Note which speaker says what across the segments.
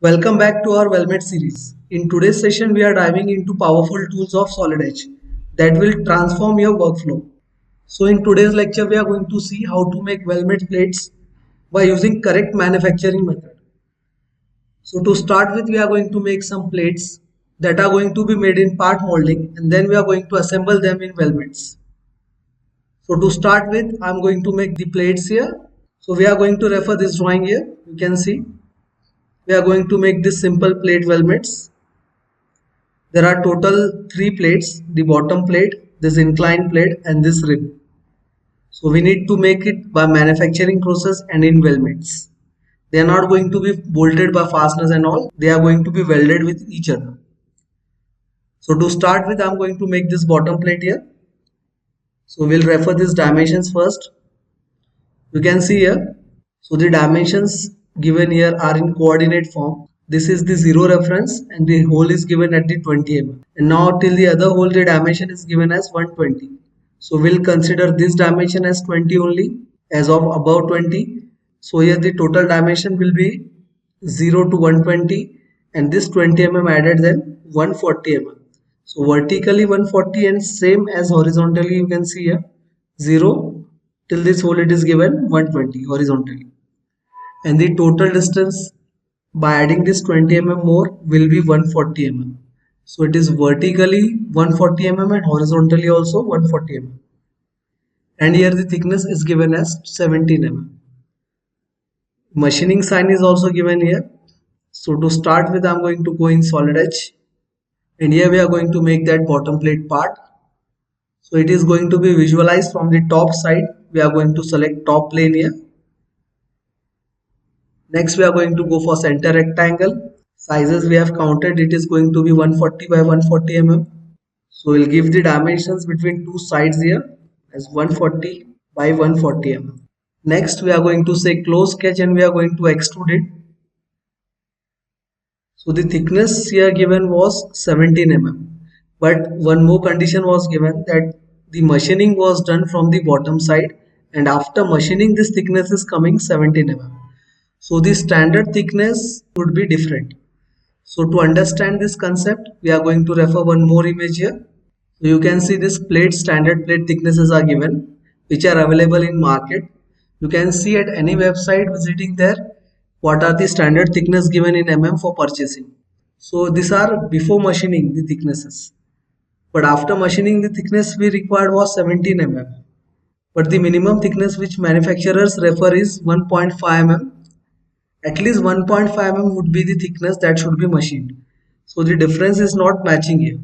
Speaker 1: Welcome back to our Weldment series. In today's session, we are diving into powerful tools of Solid Edge that will transform your workflow. So, in today's lecture, we are going to see how to make weldment plates by using correct manufacturing method. So, to start with, we are going to make some plates that are going to be made in part molding, and then we are going to assemble them in weldments. So, to start with, I am going to make the plates here. So, we are going to refer this drawing here. You can see we are going to make this simple plate weldments. There are total 3 plates, the bottom plate, this inclined plate and this rib. So we need to make it by manufacturing process and in weldments. They are not going to be bolted by fasteners and all. They are going to be welded with each other. So to start with, I am going to make this bottom plate here. So we'll refer these dimensions first. You can see here. So the dimensions given here are in coordinate form. This is the 0 reference and the hole is given at the 20 mm. And now till the other hole the dimension is given as 120. So we'll consider this dimension as 20 only as of above 20. So here the total dimension will be 0 to 120 and this 20 mm added then 140 mm. So vertically 140 and same as horizontally you can see here 0 till this hole it is given 120 horizontally. And the total distance by adding this 20 mm more will be 140 mm. So it is vertically 140 mm and horizontally also 140 mm. And here the thickness is given as 17 mm. Machining sign is also given here. So to start with, I am going to go in Solid Edge. And here we are going to make that bottom plate part. So it is going to be visualized from the top side. We are going to select top plane here. Next we are going to go for center rectangle. Sizes we have counted, it is going to be 140 by 140 mm. So we'll give the dimensions between two sides here as 140 by 140 mm. Next we are going to say close sketch and we are going to extrude it. So the thickness here given was 17 mm. But one more condition was given that the machining was done from the bottom side and after machining this thickness is coming 17 mm. So the standard thickness would be different. So to understand this concept, we are going to refer one more image here. So you can see this plate, standard plate thicknesses are given, which are available in market. You can see at any website visiting there, what are the standard thickness given in mm for purchasing. So these are before machining the thicknesses. But after machining the thickness we required was 17 mm. But the minimum thickness which manufacturers refer is 1.5 mm. At least 1.5 mm would be the thickness that should be machined. So the difference is not matching here.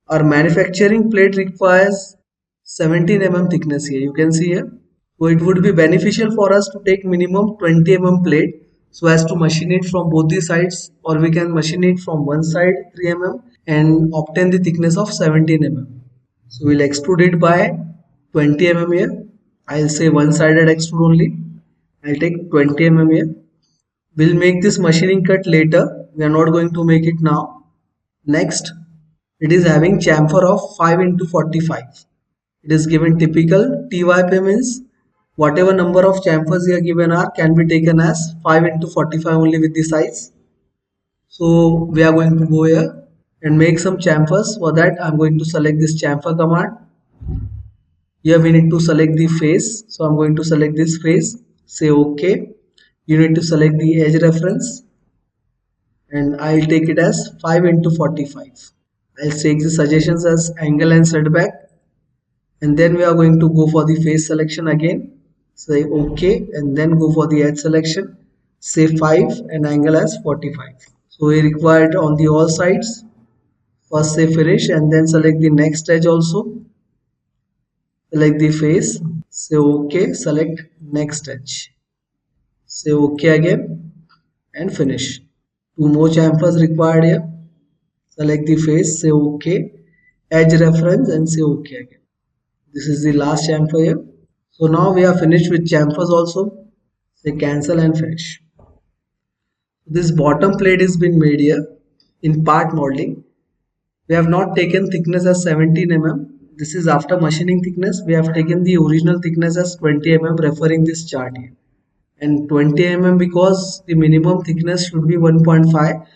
Speaker 1: Our manufacturing plate requires 17 mm thickness here. You can see here. So it would be beneficial for us to take minimum 20 mm plate so as to machine it from both the sides, or we can machine it from one side 3 mm and obtain the thickness of 17 mm. So we'll extrude it by 20 mm here. I'll say one-sided extrude only. I'll take 20 mm here. We'll make this machining cut later. We are not going to make it now. Next, it is having chamfer of 5 into 45. It is given typical TYP means whatever number of chamfers here given are can be taken as 5 into 45 only with the size. So we are going to go here and make some chamfers. For that I am going to select this chamfer command. Here we need to select the face. So I am going to select this face. Say OK. You need to select the edge reference and I'll take it as 5 into 45. I'll take the suggestions as angle and setback and then we are going to go for the face selection again. Say OK and then go for the edge selection. Say 5 and angle as 45. So we require it on the all sides. First say finish and then select the next edge also. Select the face. Say OK. Select next edge. Say OK again and finish. 2 more chamfers required here. Select the face, say OK, edge reference and say OK again. This is the last chamfer here. So now we are finished with chamfers also. Say cancel and finish. This bottom plate has been made here in part molding. We have not taken thickness as 17 mm. This is after machining thickness. We have taken the original thickness as 20 mm referring this chart here. and 20 mm because the minimum thickness should be 1.5.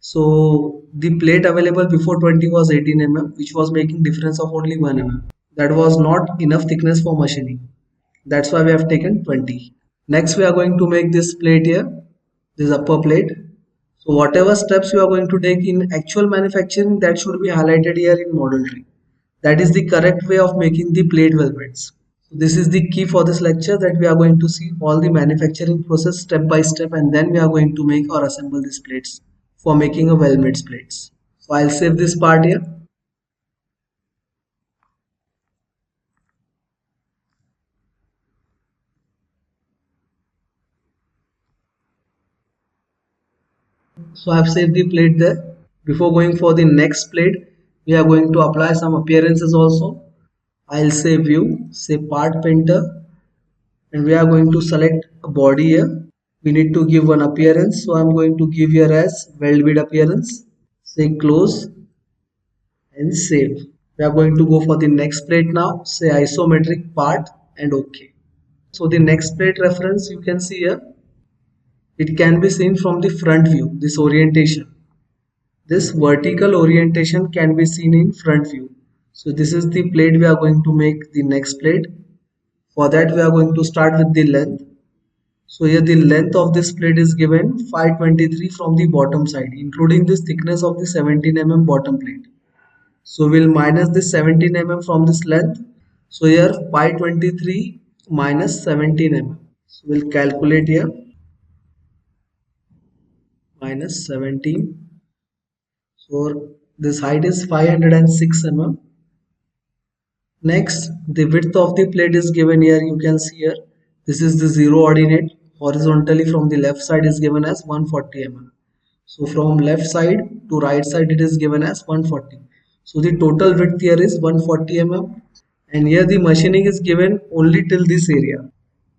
Speaker 1: So the plate available before 20 was 18 mm, which was making difference of only 1 mm. That was not enough thickness for machining. That's why we have taken 20. Next we are going to make this plate here, this upper plate. So whatever steps you are going to take in actual manufacturing, that should be highlighted here in model tree. That is the correct way of making the plate weldments. So this is the key for this lecture, that we are going to see all the manufacturing process step by step, and then we are going to make or assemble these plates for making a weldments plates. So I'll save this part here. So I've saved the plate there. Before going for the next plate, we are going to apply some appearances also. I'll say view, say part painter, and we are going to select a body here. We need to give one appearance, so I'm going to give here as weld bit appearance. Say close and save. We are going to go for the next plate now. Say isometric part and OK. So the next plate reference you can see here. It can be seen from the front view, this orientation. This vertical orientation can be seen in front view. So this is the plate we are going to make the next plate. For that we are going to start with the length. So here the length of this plate is given 523 from the bottom side, including this thickness of the 17 mm bottom plate. So we'll minus this 17 mm from this length. So here 523 minus 17 mm. So we'll calculate here minus 17. So this height is 506 mm. Next, the width of the plate is given here. You can see here. This is the zero ordinate. Horizontally from the left side is given as 140 mm. So from left side to right side it is given as 140. So the total width here is 140 mm. And here the machining is given only till this area.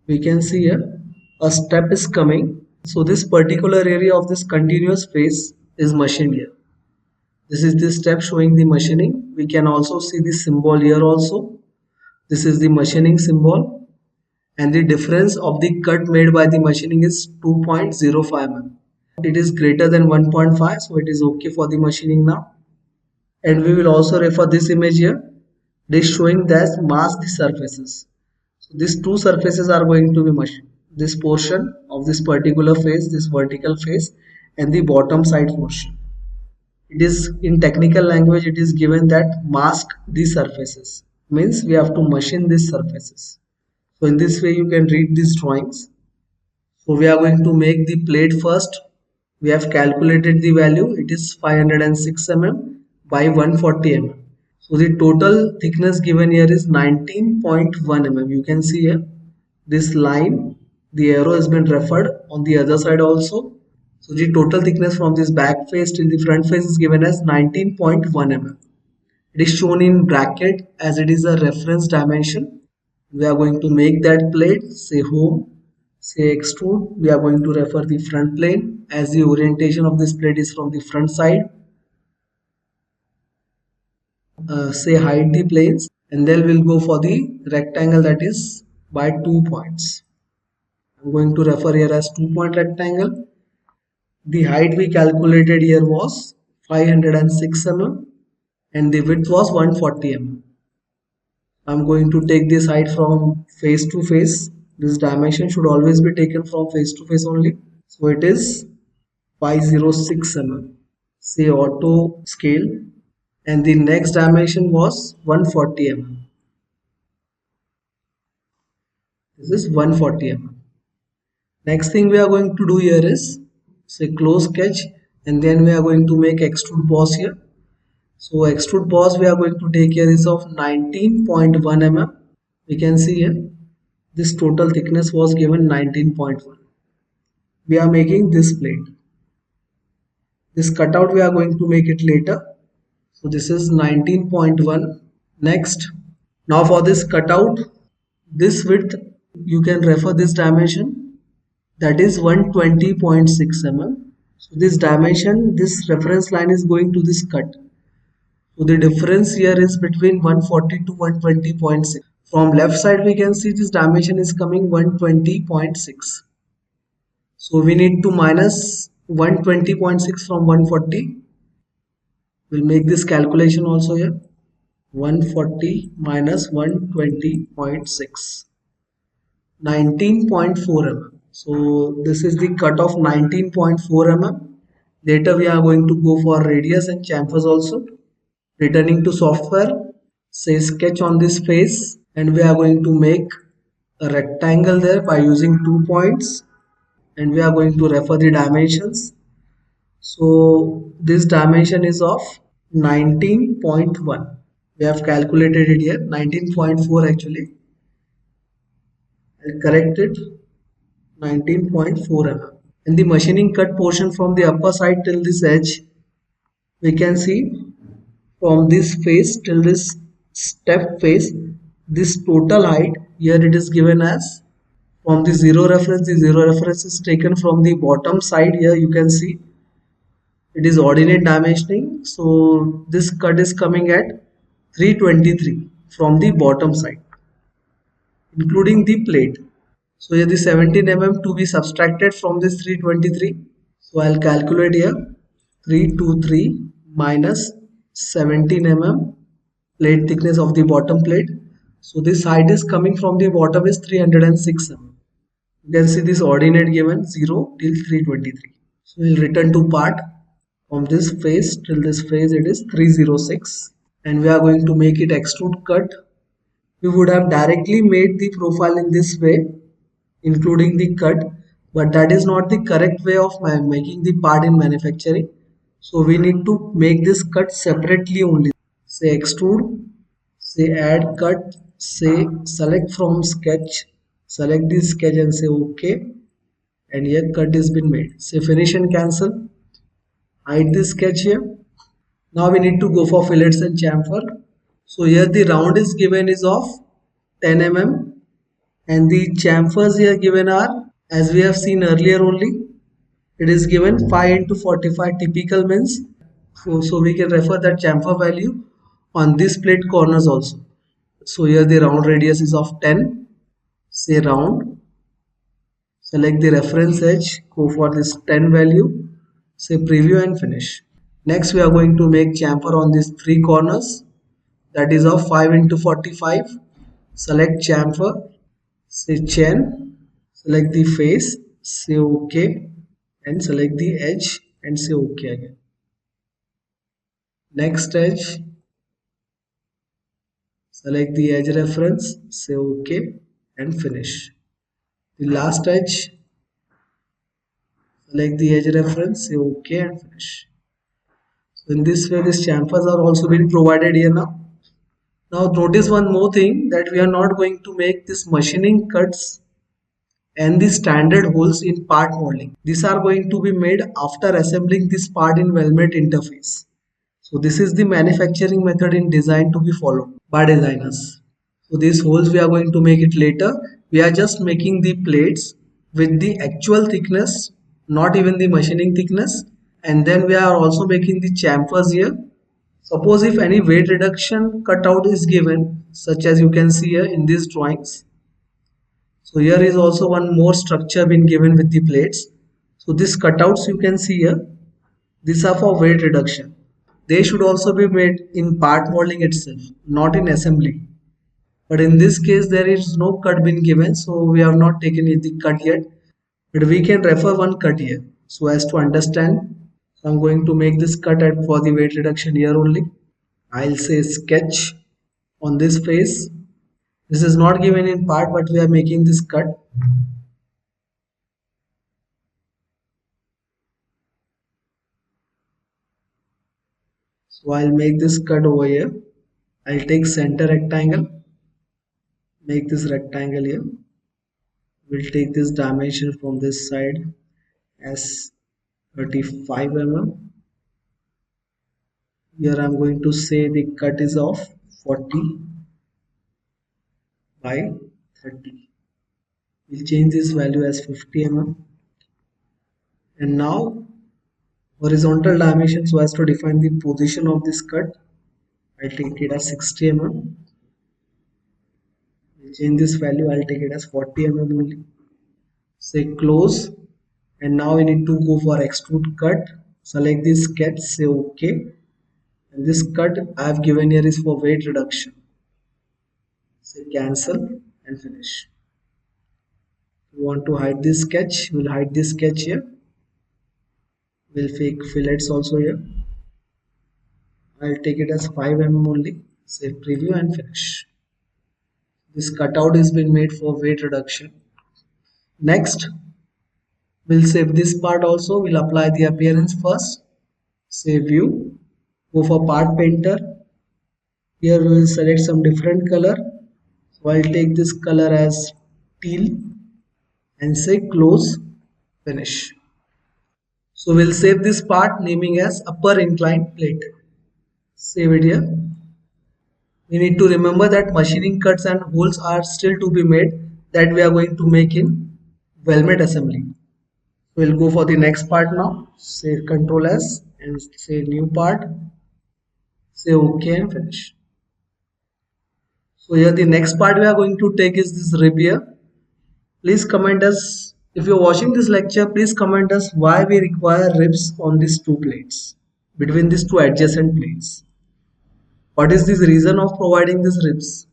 Speaker 1: We can see here a step is coming. So this particular area of this continuous face is machined here. This is the step showing the machining. We can also see the symbol here also. This is the machining symbol, and the difference of the cut made by the machining is 2.05 mm. It is greater than 1.5, so it is okay for the machining now. And we will also refer this image here. This showing that mask the surfaces. So these two surfaces are going to be machined. This portion of this particular face, this vertical face, and the bottom side portion. It is in technical language, it is given that mask these surfaces. Means we have to machine these surfaces. So in this way you can read these drawings. So we are going to make the plate first. We have calculated the value. It is 506 mm by 140 mm. So the total thickness given here is 19.1 mm. You can see here this line, the arrow has been referred on the other side also. So the total thickness from this back face till the front face is given as 19.1 mm. It is shown in bracket as it is a reference dimension. We are going to make that plate, say home, say extrude. We are going to refer the front plane as the orientation of this plate is from the front side. Say hide the planes, and then we'll go for the rectangle, that is by 2 points. I'm going to refer here as 2 point rectangle. The height we calculated here was 506 mm and the width was 140 mm. I'm going to take this height from face to face. This dimension should always be taken from face to face only. So it is 506 mm. Say auto scale, and the next dimension was 140 mm. This is 140 mm. Next thing we are going to do here is say close sketch, and then we are going to make extrude boss here. So extrude boss we are going to take here is of 19.1 mm. We can see here this total thickness was given 19.1. We are making this plate. This cutout we are going to make it later. So this is 19.1. Next, now for this cutout, this width you can refer this dimension, that is 120.6 mm. So this dimension, this reference line is going to this cut. So the difference here is between 140 to 120.6. From left side we can see this dimension is coming 120.6. So we need to minus 120.6 from 140. We'll make this calculation also here. 140 minus 120.6. 19.4 mm. So this is the cut of 19.4 mm. Later we are going to go for radius and chamfers also. Returning to software, say sketch on this face, and we are going to make a rectangle there by using 2 points, and we are going to refer the dimensions. So this dimension is of 19.1. We have calculated it here, 19.4 actually. I'll correct it, 19.4 mm. And the machining cut portion from the upper side till this edge, we can see from this face till this step face, this total height here it is given as from the zero reference is taken from the bottom side. Here you can see it is ordinate dimensioning, so this cut is coming at 323 from the bottom side including the plate. So here the 17 mm to be subtracted from this 323. So I'll calculate here 323 minus 17 mm plate thickness of the bottom plate. So this height is coming from the bottom is 306 mm. You can see this ordinate given 0 till 323. So we'll return to part. From this face till this face it is 306, and we are going to make it extrude cut. We would have directly made the profile in this way including the cut, but that is not the correct way of making the part in manufacturing. So we need to make this cut separately only. Say extrude, say add cut, say select from sketch, select the sketch and say OK, and here cut is been made. Say finish and cancel, hide this sketch here. Now we need to go for fillets and chamfer. So here the round is given is of 10 mm, and the chamfers here given are, as we have seen earlier only, it is given 5 into 45 typical means. So we can refer that chamfer value on this plate corners also. So here the round radius is of 10. Say round, select the reference edge, go for this 10 value, say preview and finish. Next we are going to make chamfer on these three corners, that is of 5 into 45. Select chamfer, say chain, select the face, say OK, and select the edge and say OK again. Next edge, select the edge reference, say OK and finish. The last edge, select the edge reference, say OK and finish. So in this way these chamfers are also been provided here now. Now notice one more thing, that we are not going to make this machining cuts and the standard holes in part molding. These are going to be made after assembling this part in weldment interface. So this is the manufacturing method in design to be followed by designers. So these holes we are going to make it later. We are just making the plates with the actual thickness, not even the machining thickness. And then we are also making the chamfers here. Suppose if any weight reduction cutout is given, such as you can see here in these drawings. So here is also one more structure been given with the plates. So these cutouts you can see here, these are for weight reduction. They should also be made in part molding itself, not in assembly. But in this case there is no cut been given, so we have not taken the cut yet. But we can refer one cut here so as to understand. So I'm going to make this cut for the weight reduction here only. I'll say sketch on this face. This is not given in part, but we are making this cut. So I'll make this cut over here. I'll take center rectangle, make this rectangle here. We'll take this dimension from this side as 35 mm. Here I'm going to say the cut is of 40 by 30. We'll change this value as 50 mm. And now horizontal dimension, so as to define the position of this cut, I'll take it as 60 mm. We'll change this value, I'll take it as 40 mm only. Say close And now we need to go for extrude cut. Select this sketch, say OK. And this cut I have given here is for weight reduction. Say cancel and finish. If we want to hide this sketch, we'll hide this sketch here. We'll fake fillets also here. I'll take it as 5 mm only. Say preview and finish. This cutout has been made for weight reduction. Next, we'll save this part also. We'll apply the appearance first. Say view. Go for part painter. Here we will select some different color. So I'll take this color as teal and say close, finish. So we'll save this part naming as upper inclined plate. Save it here. We need to remember that machining cuts and holes are still to be made that we are going to make in weldment assembly. We'll go for the next part now. Say Control S and say new part. Say OK and finish. So here the next part we are going to take is this rib here. Please comment us, if you're watching this lecture, please comment us why we require ribs on these two plates, between these two adjacent plates. What is this reason of providing these ribs?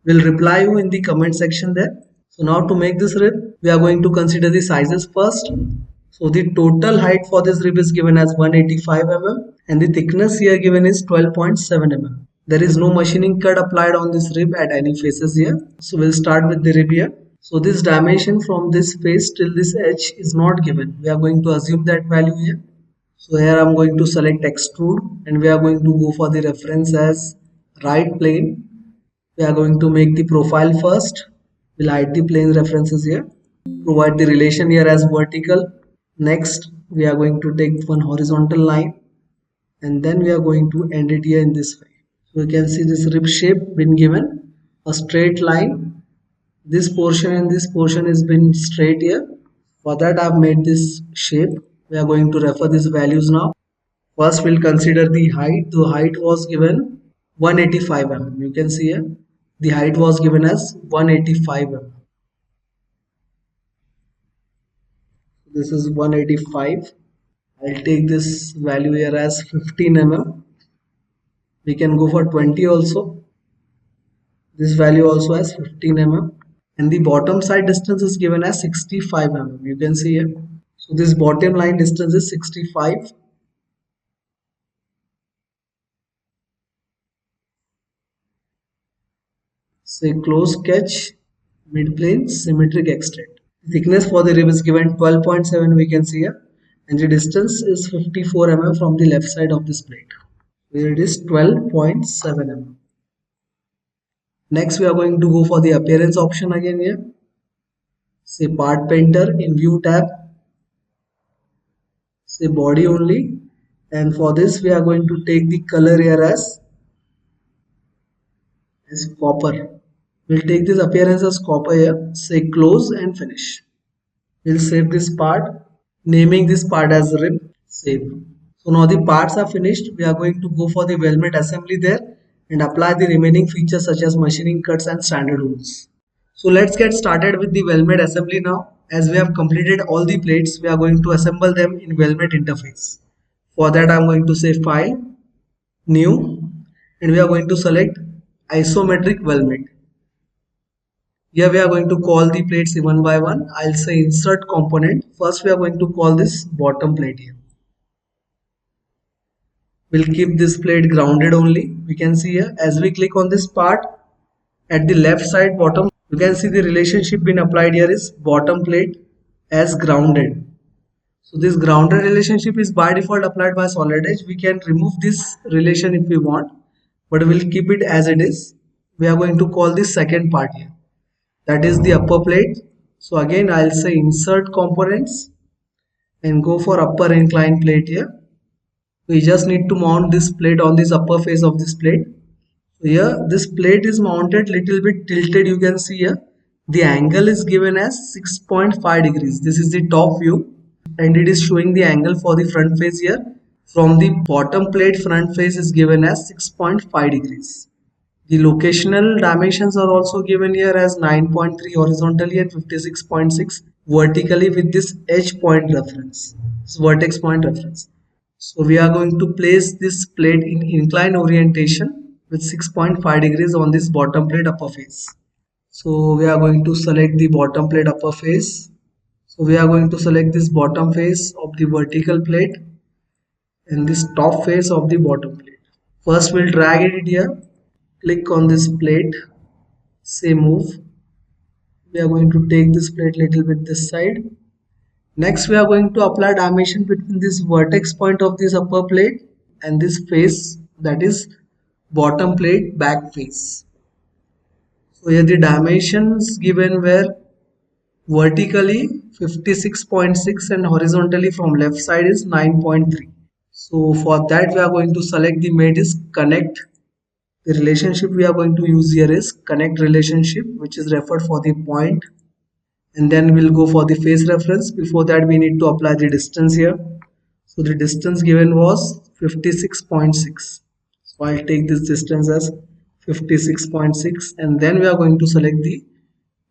Speaker 1: We'll reply you in the comment section there. So now to make this rib, we are going to consider the sizes first. So the total height for this rib is given as 185 mm and the thickness here given is 12.7 mm. There is no machining cut applied on this rib at any faces here. So we'll start with the rib here. So this dimension from this face till this edge is not given. We are going to assume that value here. So here I am going to select extrude and we are going to go for the reference as right plane. We are going to make the profile first. We'll hide the plane references here. Provide the relation here as vertical. Next, we are going to take one horizontal line and then we are going to end it here in this way. So you can see this rib shape been given a straight line. This portion and this portion has been straight here. For that I have made this shape. We are going to refer these values now. First we'll consider the height. The height was given 185 mm. You can see here the height was given as 185 mm. This is 185. I'll take this value here as 15 mm. We can go for 20 also. This value also has 15 mm. And the bottom side distance is given as 65 mm. You can see here. So this bottom line distance is 65. Say close sketch, mid plane, symmetric extent. The thickness for the rib is given 12.7, we can see here. And the distance is 54 mm from the left side of this plate. Here it is 12.7 mm. Next we are going to go for the appearance option again here. Say part painter in view tab. Say body only. And for this we are going to take the color here as copper. We'll take this appearance as copper here. Say close and finish. We'll save this part. Naming this part as rib. Save. So now the parts are finished. We are going to go for the weldment assembly there and apply the remaining features such as machining cuts and standard holes. So let's get started with the weldment assembly now. As we have completed all the plates, we are going to assemble them in weldment interface. For that I am going to say file, new, and we are going to select isometric weldment. Here we are going to call the plates one by one. I'll say insert component. First we are going to call this bottom plate here. We'll keep this plate grounded only. We can see here as we click on this part at the left side bottom, you can see the relationship being applied here is bottom plate as grounded. So this grounded relationship is by default applied by solid edge. We can remove this relation if we want, but we'll keep it as it is. We are going to call this second part here. That is the upper plate. So again I'll say insert components and go for upper inclined plate here. We just need to mount this plate on this upper face of this plate. So here this plate is mounted little bit tilted, you can see here. The angle is given as 6.5 degrees. This is the top view and it is showing the angle for the front face here. From the bottom plate front face is given as 6.5 degrees. The locational dimensions are also given here as 9.3 horizontally and 56.6 vertically with this edge point reference, this vertex point reference. So we are going to place this plate in inclined orientation with 6.5 degrees on this bottom plate upper face. So we are going to select the bottom plate upper face. So we are going to select this bottom face of the vertical plate and this top face of the bottom plate. First we'll drag it here, click on this plate, say move. We are going to take this plate little bit this side. Next we are going to apply dimension between this vertex point of this upper plate and this face, that is bottom plate back face. So here the dimensions given were vertically 56.6 and horizontally from left side is 9.3. So for that we are going to select the mate is connect. The relationship we are going to use here is connect relationship, which is referred for the point, and then we'll go for the face reference. Before that we need to apply the distance here. So the distance given was 56.6. So I'll take this distance as 56.6 and then we are going to select the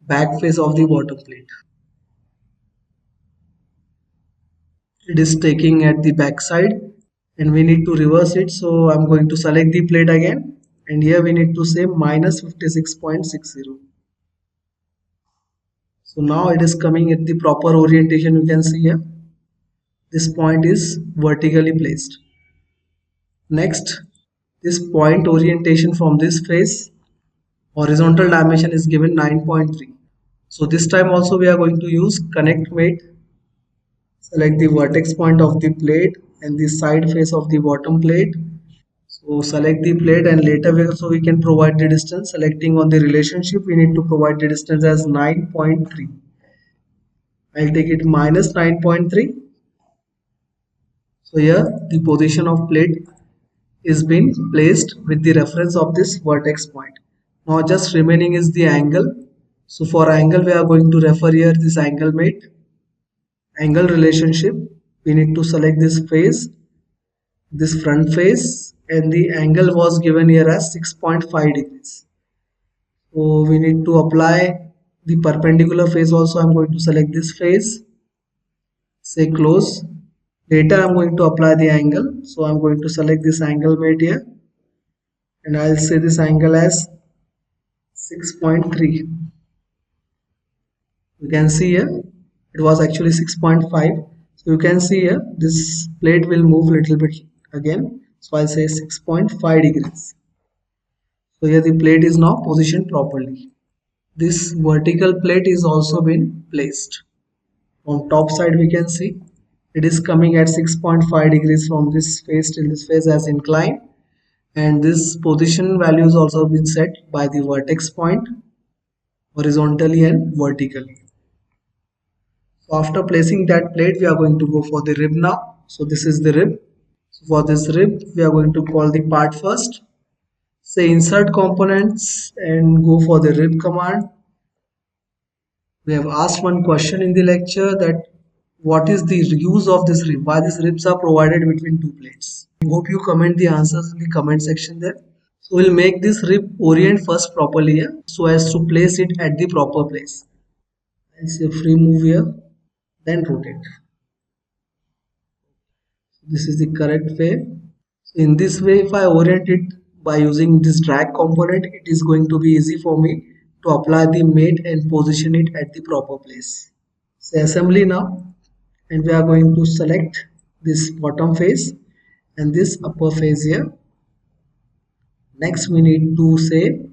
Speaker 1: back face of the bottom plate. It is taking at the back side and we need to reverse it. So I'm going to select the plate again and here we need to say minus 56.60. So now it is coming at the proper orientation. You can see here this point is vertically placed. Next, this point orientation from this face, horizontal dimension is given 9.3. So this time also we are going to use connect mate. Select the vertex point of the plate and the side face of the bottom plate. So select the plate and later we also we can provide the distance. Selecting on the relationship, we need to provide the distance as 9.3. I'll take it minus 9.3. So here the position of plate is been placed with the reference of this vertex point. Now just remaining is the angle. So for angle we are going to refer here this angle mate. Angle relationship, we need to select this face, this front face, and the angle was given here as 6.5 degrees. So we need to apply the perpendicular face also. I'm going to select this face, say close. Later I'm going to apply the angle. So I'm going to select this angle mate here and I'll say this angle as 6.3. You can see here it was actually 6.5. So you can see here this plate will move little bit again. So I'll say 6.5 degrees. So here the plate is now positioned properly. This vertical plate is also been placed. On top side we can see it is coming at 6.5 degrees from this face till this face as inclined, and this position value is also been set by the vertex point horizontally and vertically. So after placing that plate we are going to go for the rib now. So this is the rib. So for this rib we are going to call the part first, say insert components and go for the rib command. We have asked one question in the lecture that what is the use of this rib, why these ribs are provided between two plates. I hope you comment the answers in the comment section there. So we'll make this rib orient first properly here so as to place it at the proper place. I'll say free move here, then rotate. This is the correct way. In this way, if I orient it by using this drag component, it is going to be easy for me to apply the mate and position it at the proper place. Say assembly now, and we are going to select this bottom face and this upper face here. Next we need to say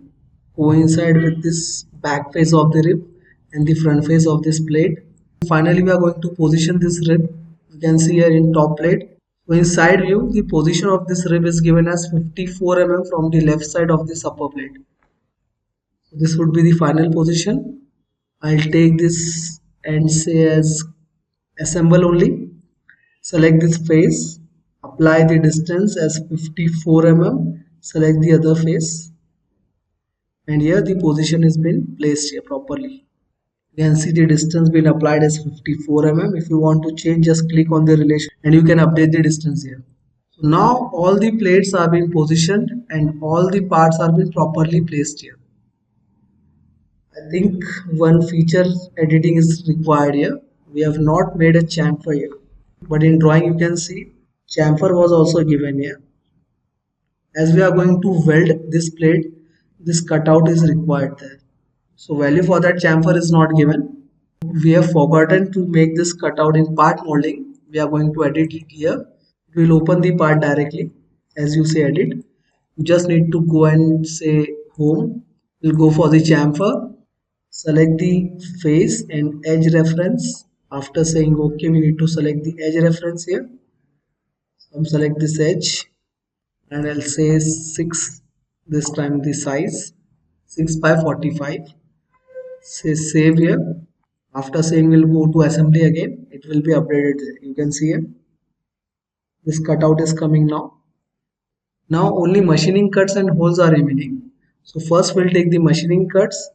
Speaker 1: coincide with this back face of the rib and the front face of this plate. Finally we are going to position this rib. You can see here in top plate. So in side view, the position of this rib is given as 54 mm from the left side of this upper plate. So this would be the final position. I'll take this and say as assemble only. Select this face, apply the distance as 54 mm, select the other face, and here the position has been placed here properly. You can see the distance been applied as 54 mm. If you want to change, just click on the relation and you can update the distance here. So now all the plates are being positioned and all the parts are being properly placed here. I think one feature editing is required here. We have not made a chamfer here, but in drawing you can see chamfer was also given here. As we are going to weld this plate, this cutout is required there. So value for that chamfer is not given. We have forgotten to make this cutout in part molding. We are going to edit it here. We will open the part directly. As you say edit, you just need to go and say home. We'll go for the chamfer. Select the face and edge reference. After saying OK, we need to select the edge reference here. So I'm select this edge and I'll say 6, this time the size 6 by 45. Say save here. After saving, we'll go to assembly again. It will be updated there. You can see here this cutout is coming now. Now only machining cuts and holes are remaining. So first we'll take the machining cuts.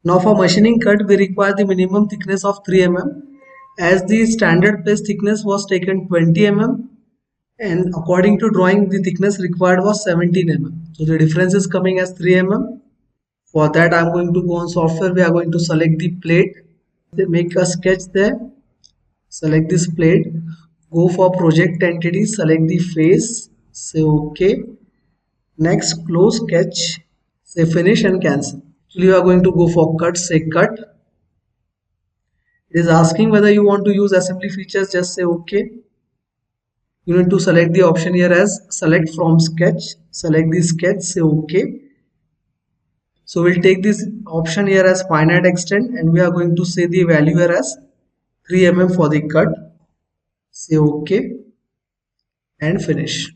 Speaker 1: Now for machining cut, we require the minimum thickness of 3 mm. As the standard place thickness was taken 20 mm, and according to drawing the thickness required was 17 mm. So the difference is coming as 3 mm. For that I'm going to go on software. We are going to select the plate. Make a sketch there. Select this plate. Go for project entity. Select the face. Say OK. Next close sketch. Say finish and cancel. So you are going to go for cut. Say cut. It is asking whether you want to use assembly features. Just say OK. You need to select the option here as select from sketch. Select the sketch. Say OK. So we'll take this option here as finite extent and we are going to say the value here as 3 mm for the cut. Say OK and finish.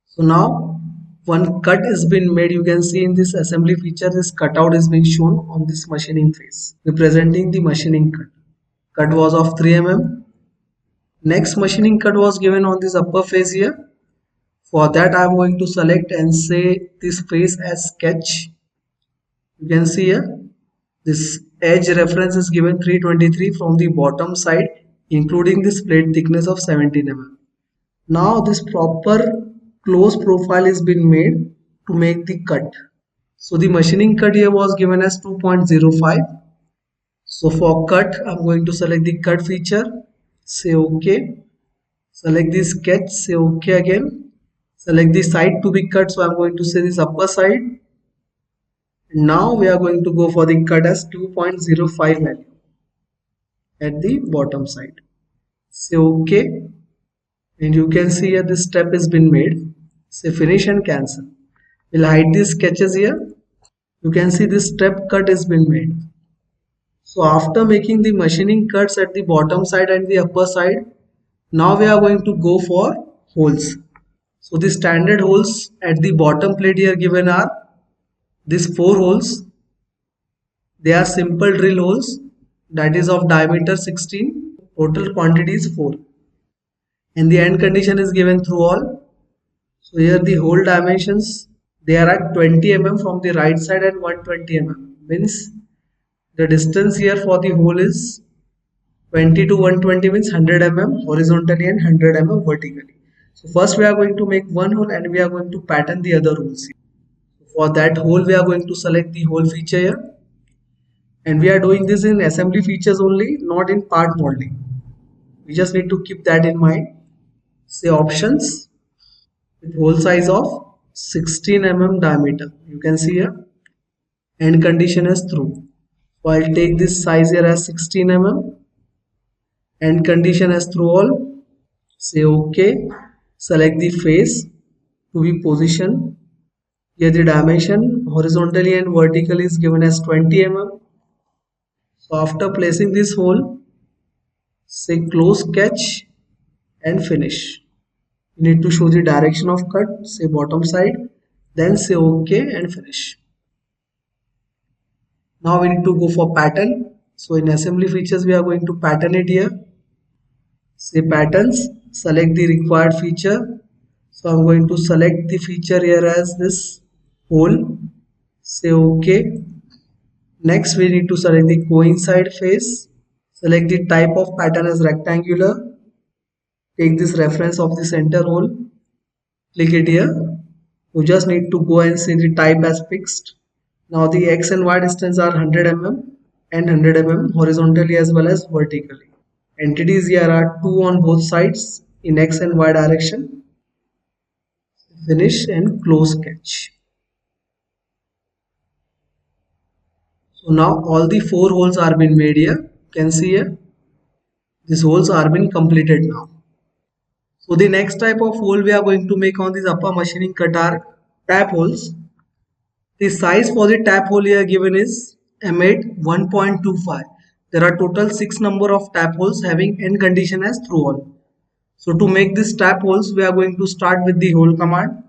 Speaker 1: So now one cut is been made. You can see in this assembly feature this cutout is being shown on this machining face representing the machining cut. Cut was of 3 mm. Next machining cut was given on this upper face here. For that I am going to select and say this face as sketch. You can see here this edge reference is given 323 from the bottom side including this plate thickness of 17 mm. Now this proper close profile is been made to make the cut. So the machining cut here was given as 2.05. So for cut I'm going to select the cut feature. Say OK. Select the sketch. Say OK again. Select the side to be cut. So I'm going to say this upper side. Now we are going to go for the cut as 2.05 value at the bottom side. Say OK and you can see here this step has been made. Say finish and cancel. We'll hide these sketches here. You can see this step cut has been made. So after making the machining cuts at the bottom side and the upper side, now we are going to go for holes. So the standard holes at the bottom plate here given are these 4 holes. They are simple drill holes that is of diameter 16. Total quantity is 4. And the end condition is given through all. So here the hole dimensions, they are at 20 mm from the right side and 120 mm. Means the distance here for the hole is 20 to 120 means 100 mm horizontally and 100 mm vertically. So first we are going to make one hole and we are going to pattern the other holes. For that hole we are going to select the hole feature here. And we are doing this in assembly features only, not in part molding. We just need to keep that in mind. Say options with hole size of 16 mm diameter. You can see here end condition is true. So I'll take this size here as 16 mm. End condition as through all. Say OK. Select the face to be positioned. Here the dimension horizontally and vertically is given as 20 mm. So after placing this hole, say close sketch and finish. You need to show the direction of cut, say bottom side, then say OK and finish. Now we need to go for pattern. So in assembly features we are going to pattern it here. Say patterns, select the required feature. So I'm going to select the feature here as this hole. Say OK. Next we need to select the coincide face. Select the type of pattern as rectangular. Take this reference of the center hole. Click it here. You just need to go and see the type as fixed. Now the X and Y distance are 100 mm and 100 mm horizontally as well as vertically. Entities here are 2 on both sides in X and Y direction. Finish and close sketch. So now all the 4 holes are been made here. You can see here. These holes are been completed now. So the next type of hole we are going to make on this upper machining cut are tap holes. The size for the tap hole here given is M8 1.25. There are total 6 number of tap holes having end condition as through hole. So to make this tap holes we are going to start with the hole command.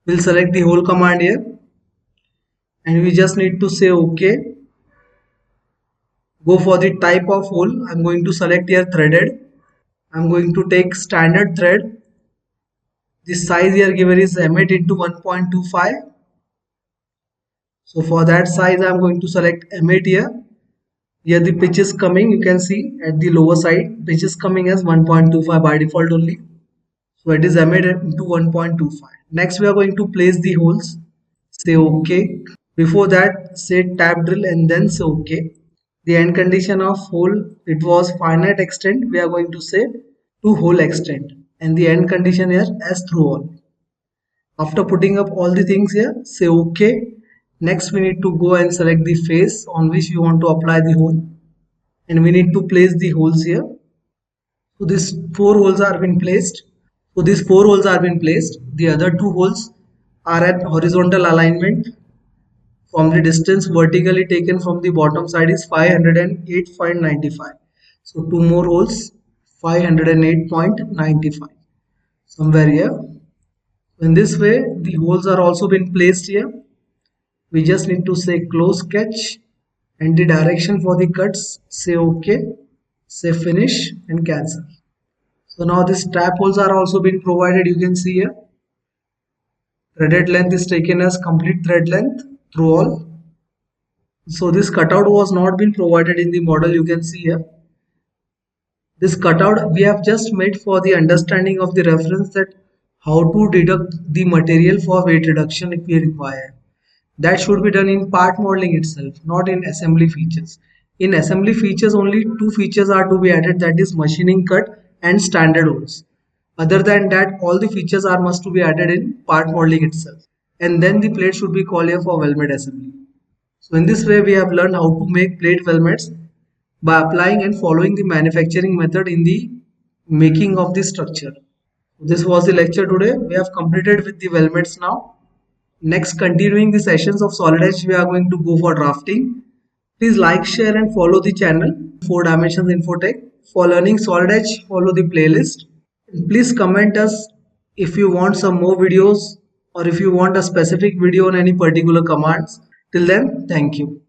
Speaker 1: We'll select the hole command here and we just need to say OK. Go for the type of hole. I'm going to select here threaded. I'm going to take standard thread. The size here given is M8 into 1.25. So for that size I'm going to select M8 here. Here the pitch is coming, you can see at the lower side pitch is coming as 1.25 by default only. So it is M8 into 1.25. Next we are going to place the holes. Say OK. Before that say tap drill and then say OK. The end condition of hole, it was finite extent, we are going to say to hole extent, and the end condition here as through hole. After putting up all the things here, say OK. Next we need to go and select the face on which you want to apply the hole, and we need to place the holes here. So these 4 holes are been placed. The other 2 holes are at horizontal alignment. From the distance vertically taken from the bottom side is 508.95. So 2 more holes, 508.95. Somewhere here. In this way, the holes are also been placed here. We just need to say close sketch and the direction for the cuts, say OK, say finish and cancel. So now these tap holes are also been provided, you can see here. Threaded length is taken as complete thread length through all. So this cutout was not been provided in the model, you can see here. This cutout we have just made for the understanding of the reference that how to deduct the material for weight reduction if we require. That should be done in part modeling itself, not in assembly features. In assembly features, only 2 features are to be added, that is machining cut and standard holes. Other than that, all the features are must to be added in part modeling itself. And then the plate should be called here for weldment assembly. So in this way, we have learned how to make plate weldments by applying and following the manufacturing method in the making of the structure. This was the lecture today. We have completed with the weldments now. Next, continuing the sessions of solid edge, we are going to go for drafting. Please like, share and follow the channel 4 Dimensions Infotech. For learning solid edge, follow the playlist. And please comment us if you want some more videos or if you want a specific video on any particular commands. Till then, thank you.